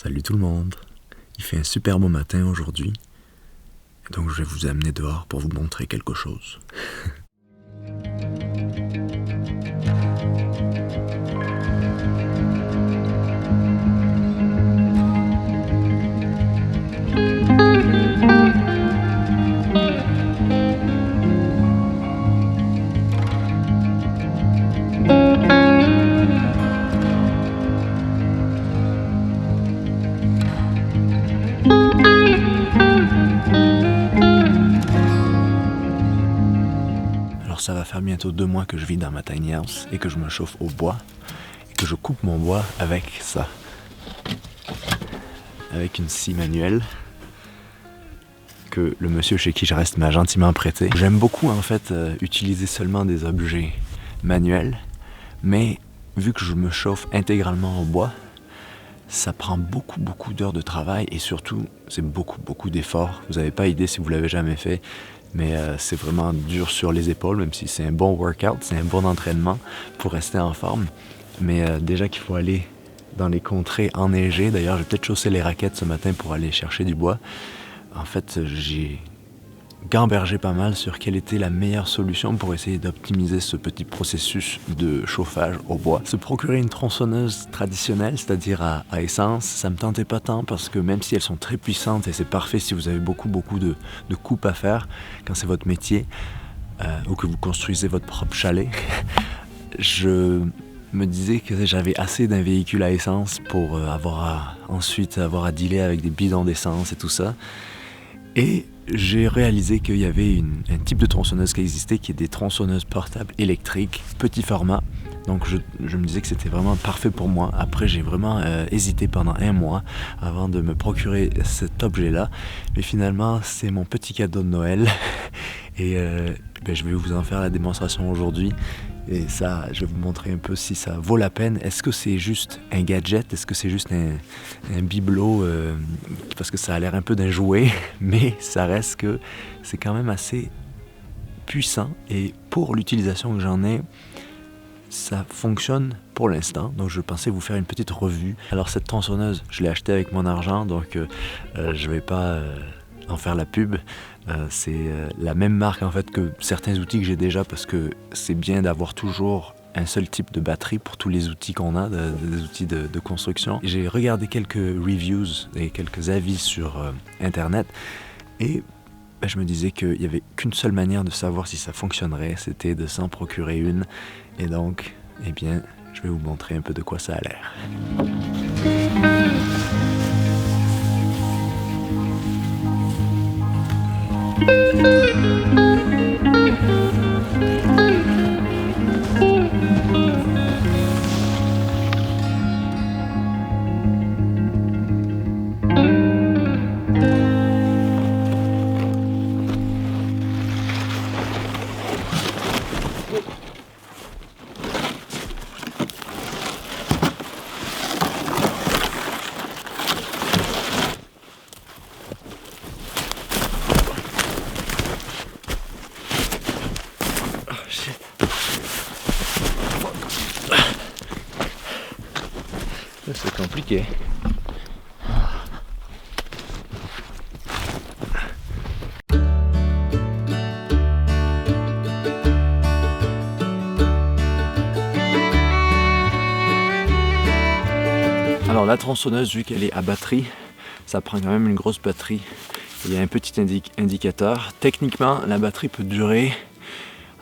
Salut tout le monde. Il fait un super beau matin aujourd'hui. Donc je vais vous amener dehors pour vous montrer quelque chose. Alors ça va faire bientôt 2 mois que je vis dans ma tiny house et que je me chauffe au bois et que je coupe mon bois avec ça. Avec une scie manuelle que le monsieur chez qui je reste m'a gentiment prêté. J'aime beaucoup en fait utiliser seulement des objets manuels, mais vu que je me chauffe intégralement au bois, ça prend beaucoup d'heures de travail et surtout c'est beaucoup d'efforts. Vous n'avez pas idée si vous l'avez jamais fait, mais c'est vraiment dur sur les épaules, même si c'est un bon workout, c'est un bon entraînement pour rester en forme. Mais déjà qu'il faut aller dans les contrées enneigées, d'ailleurs j'ai peut-être chaussé les raquettes ce matin pour aller chercher du bois. En fait, j'ai gambergé pas mal sur quelle était la meilleure solution pour essayer d'optimiser ce petit processus de chauffage au bois. Se procurer une tronçonneuse traditionnelle, c'est-à-dire à essence, ça me tentait pas tant parce que même si elles sont très puissantes et c'est parfait si vous avez beaucoup de coupes à faire quand c'est votre métier ou que vous construisez votre propre chalet, je me disais que j'avais assez d'un véhicule à essence pour ensuite avoir à dealer avec des bidons d'essence et tout ça. Et j'ai réalisé qu'il y avait un type de tronçonneuse qui existait, qui est des tronçonneuses portables électriques, petit format. Donc je me disais que c'était vraiment parfait pour moi. Après j'ai vraiment hésité pendant 1 mois avant de me procurer cet objet-là. Mais finalement c'est mon petit cadeau de Noël. Et je vais vous en faire la démonstration aujourd'hui. Et ça, je vais vous montrer un peu si ça vaut la peine. Est-ce que c'est juste un gadget? Est-ce que c'est juste un bibelot? Parce que ça a l'air un peu d'un jouet, mais ça reste que c'est quand même assez puissant. Et pour l'utilisation que j'en ai, ça fonctionne pour l'instant. Donc je pensais vous faire une petite revue. Alors cette tronçonneuse, je l'ai achetée avec mon argent, donc je vais pas en faire la pub. C'est la même marque en fait que certains outils que j'ai déjà, parce que c'est bien d'avoir toujours un seul type de batterie pour tous les outils qu'on a, des outils de construction. J'ai regardé quelques reviews et quelques avis sur internet et je me disais qu'il n'y avait qu'une seule manière de savoir si ça fonctionnerait, c'était de s'en procurer une. Et donc, je vais vous montrer un peu de quoi ça a l'air. C'est compliqué. Alors la tronçonneuse, vu qu'elle est à batterie, ça prend quand même une grosse batterie. Il y a un petit indicateur. Techniquement, la batterie peut durer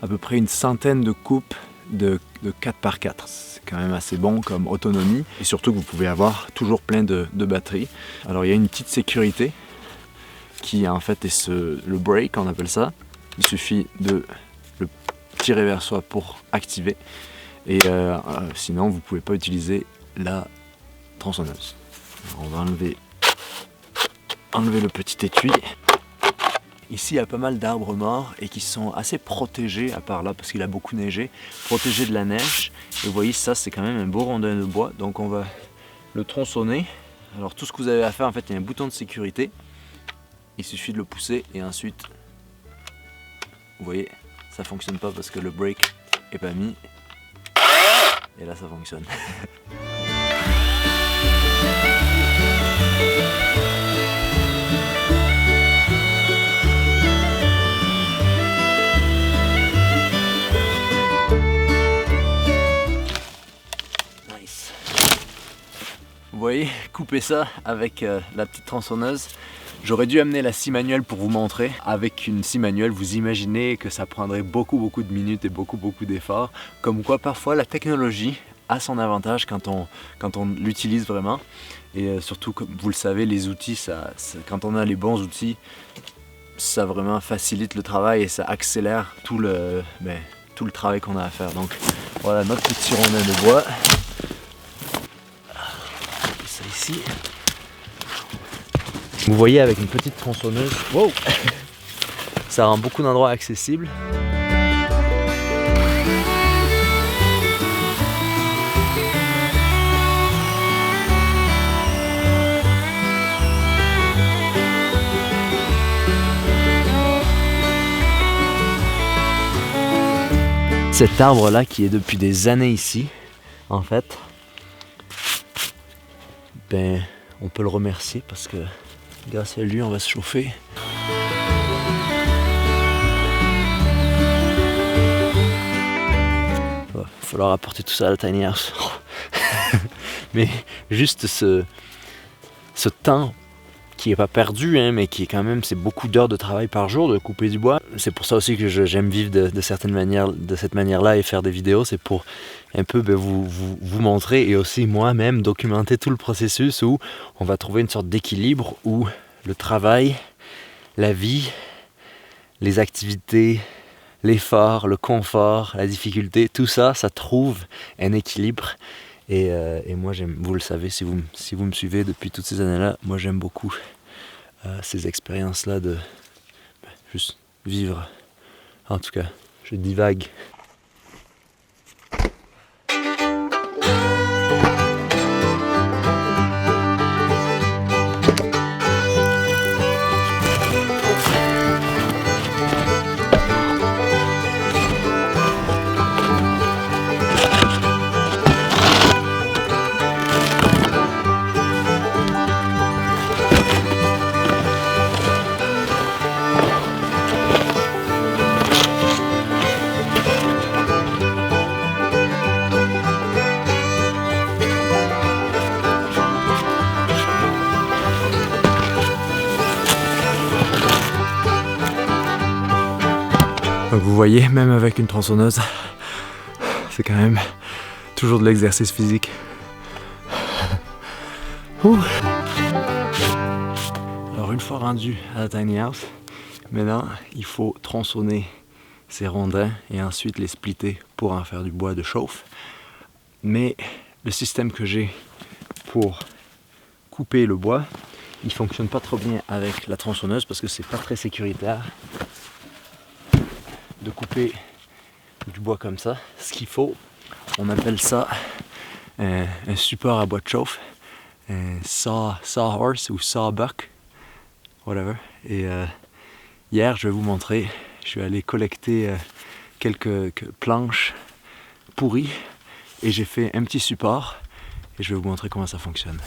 à peu près une centaine de coupes de 4x4. C'est quand même assez bon comme autonomie. Et surtout que vous pouvez avoir toujours plein de batteries. Alors il y a une petite sécurité qui en fait est le brake, on appelle ça. Il suffit de le tirer vers soi pour activer. Et sinon vous ne pouvez pas utiliser la tronçonneuse. Alors, on va enlever le petit étui. Ici, il y a pas mal d'arbres morts et qui sont assez protégés, à part là, parce qu'il a beaucoup neigé, protégés de la neige. Et vous voyez, ça, c'est quand même un beau rondin de bois. Donc, on va le tronçonner. Alors, tout ce que vous avez à faire, en fait, il y a un bouton de sécurité. Il suffit de le pousser et ensuite, vous voyez, ça fonctionne pas parce que le brake est pas mis. Et là, ça fonctionne. Nice. Vous voyez, couper ça avec la petite tronçonneuse. J'aurais dû amener la scie manuelle pour vous montrer. Avec une scie manuelle, vous imaginez que ça prendrait beaucoup de minutes et beaucoup d'efforts. Comme quoi, parfois, la technologie a son avantage quand on l'utilise vraiment. Et surtout, comme vous le savez, les outils, quand on a les bons outils, ça vraiment facilite le travail et ça accélère tout le travail qu'on a à faire. Donc voilà notre petit rondin de bois. Et ça ici. Vous voyez, avec une petite tronçonneuse, wow, ça rend beaucoup d'endroits accessibles. Cet arbre-là qui est depuis des années ici, en fait, ben, on peut le remercier parce que grâce à lui, on va se chauffer. Il va falloir apporter tout ça à la tiny house. Mais juste ce temps qui n'est pas perdu, hein, mais qui est quand même, c'est beaucoup d'heures de travail par jour de couper du bois. C'est pour ça aussi que j'aime vivre de cette manière-là et faire des vidéos. C'est pour un peu vous montrer et aussi moi-même documenter tout le processus où on va trouver une sorte d'équilibre où le travail, la vie, les activités, l'effort, le confort, la difficulté, tout ça, ça trouve un équilibre. Et moi, vous le savez, si vous me suivez depuis toutes ces années-là, moi j'aime beaucoup ces expériences-là de juste vivre. En tout cas, je divague. Donc vous voyez, même avec une tronçonneuse, c'est quand même toujours de l'exercice physique. Ouh. Alors une fois rendu à la tiny house, maintenant il faut tronçonner ces rondins et ensuite les splitter pour en faire du bois de chauffe. Mais le système que j'ai pour couper le bois, il fonctionne pas trop bien avec la tronçonneuse parce que c'est pas très sécuritaire de couper du bois comme ça. Ce qu'il faut, on appelle ça un support à bois de chauffe, un sawhorse ou sawbuck, whatever. Et hier, je vais vous montrer, je suis allé collecter quelques planches pourries et j'ai fait un petit support et je vais vous montrer comment ça fonctionne.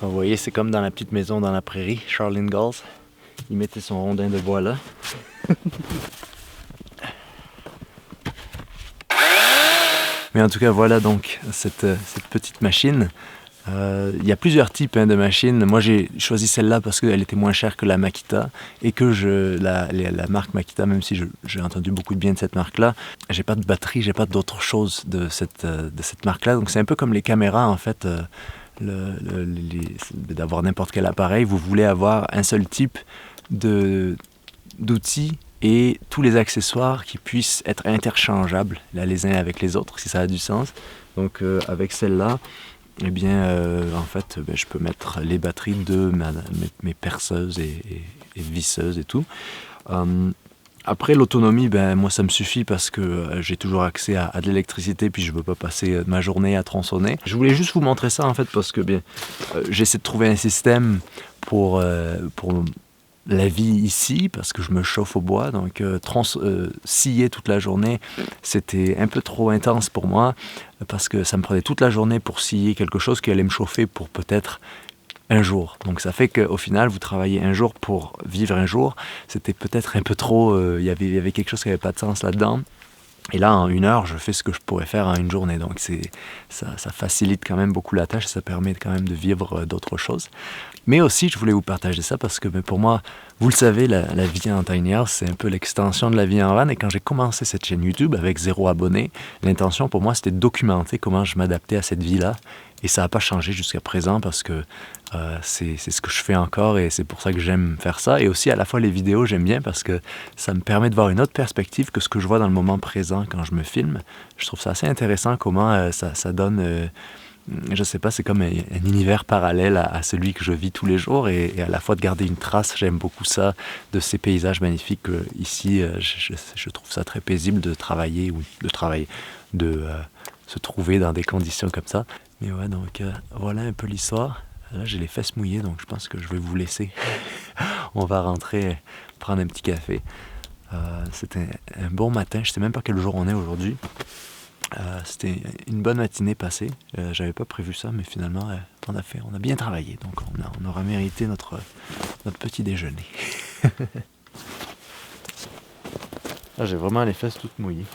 Vous voyez, c'est comme dans la petite maison dans la prairie, Charles Ingalls. Il mettait son rondin de bois là. Mais en tout cas, voilà donc cette petite machine. Il y a plusieurs types de machines. Moi, j'ai choisi celle-là parce qu'elle était moins chère que la Makita et que la marque Makita, même si j'ai entendu beaucoup de bien de cette marque-là, j'ai pas de batterie, j'ai pas d'autre chose de cette marque-là. Donc c'est un peu comme les caméras en fait. D'avoir n'importe quel appareil, vous voulez avoir un seul type d'outils et tous les accessoires qui puissent être interchangeables les uns avec les autres, si ça a du sens. Donc avec celle-là, eh bien, en fait, je peux mettre les batteries de mes perceuses et visseuses et tout. Après, l'autonomie, moi, ça me suffit parce que j'ai toujours accès à de l'électricité, puis je ne veux pas passer ma journée à tronçonner. Je voulais juste vous montrer ça, en fait, parce que j'essaie de trouver un système pour la vie ici, parce que je me chauffe au bois, donc scier toute la journée, c'était un peu trop intense pour moi, parce que ça me prenait toute la journée pour scier quelque chose qui allait me chauffer pour peut-être un jour. Donc ça fait qu'au final, vous travaillez un jour pour vivre un jour. C'était peut-être un peu trop... y avait quelque chose qui n'avait pas de sens là-dedans. Et là, en 1 heure, je fais ce que je pourrais faire en une journée. Donc ça facilite quand même beaucoup la tâche et ça permet quand même de vivre d'autres choses. Mais aussi, je voulais vous partager ça parce que pour moi, vous le savez, la vie en tiny house, c'est un peu l'extension de la vie en van. Et quand j'ai commencé cette chaîne YouTube avec 0 abonnés, l'intention pour moi, c'était de documenter comment je m'adaptais à cette vie-là. Et ça n'a pas changé jusqu'à présent parce que c'est ce que je fais encore et c'est pour ça que j'aime faire ça. Et aussi, à la fois, les vidéos, j'aime bien parce que ça me permet de voir une autre perspective que ce que je vois dans le moment présent quand je me filme. Je trouve ça assez intéressant comment ça donne... je sais pas, c'est comme un univers parallèle à celui que je vis tous les jours et à la fois de garder une trace, j'aime beaucoup ça, de ces paysages magnifiques. Ici, je trouve ça très paisible de travailler, de se trouver dans des conditions comme ça. Mais ouais, donc voilà un peu l'histoire. Là, j'ai les fesses mouillées, donc je pense que je vais vous laisser. On va rentrer, prendre un petit café. C'était un bon matin, je sais même pas quel jour on est aujourd'hui. C'était une bonne matinée passée. J'avais pas prévu ça, mais finalement, on a bien travaillé. Donc, on aura mérité notre petit déjeuner. Là, j'ai vraiment les fesses toutes mouillées.